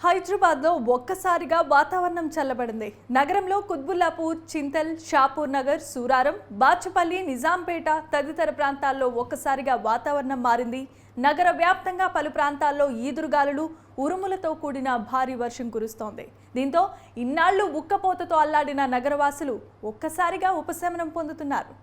హైదరాబాద్లో ఒక్కసారిగా వాతావరణం చల్లబడింది. నగరంలో కుత్బుల్లాపూర్, చింతల్, షాపూర్ నగర్, సూరారం, బాచుపల్లి, నిజాంపేట తదితర ప్రాంతాల్లో ఒక్కసారిగా వాతావరణం మారింది. నగర వ్యాప్తంగా పలు ప్రాంతాల్లో ఈదురుగాలులు, ఉరుములతో కూడిన భారీ వర్షం కురుస్తోంది. దీంతో ఇన్నాళ్లు ఉక్కపోతతో అల్లాడిన నగరవాసులు ఒక్కసారిగా ఉపశమనం పొందుతున్నారు.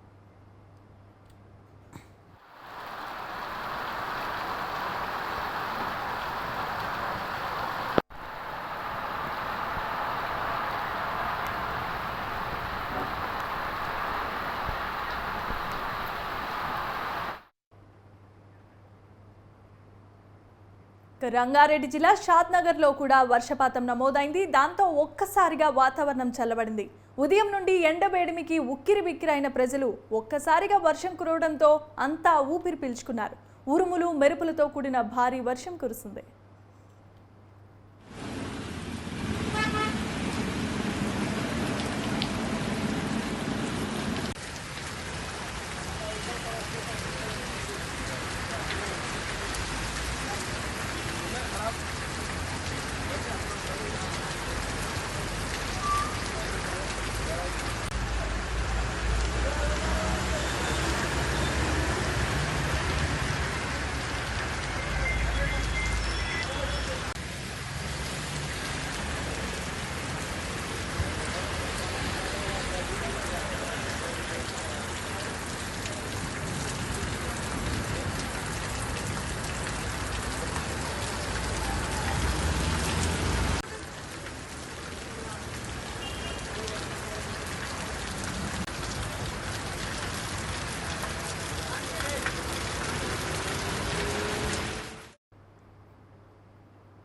రంగారెడ్డి జిల్లా షాద్నగర్లో కూడా వర్షపాతం నమోదైంది. దాంతో ఒక్కసారిగా వాతావరణం చల్లబడింది. ఉదయం నుండి ఎండవేడిమికి ఉక్కిరిబిక్కిరైన ప్రజలు ఒక్కసారిగా వర్షం కురవడంతో అంతా ఊపిరి పీల్చుకున్నారు. ఉరుములు, మెరుపులతో కూడిన భారీ వర్షం కురిసింది.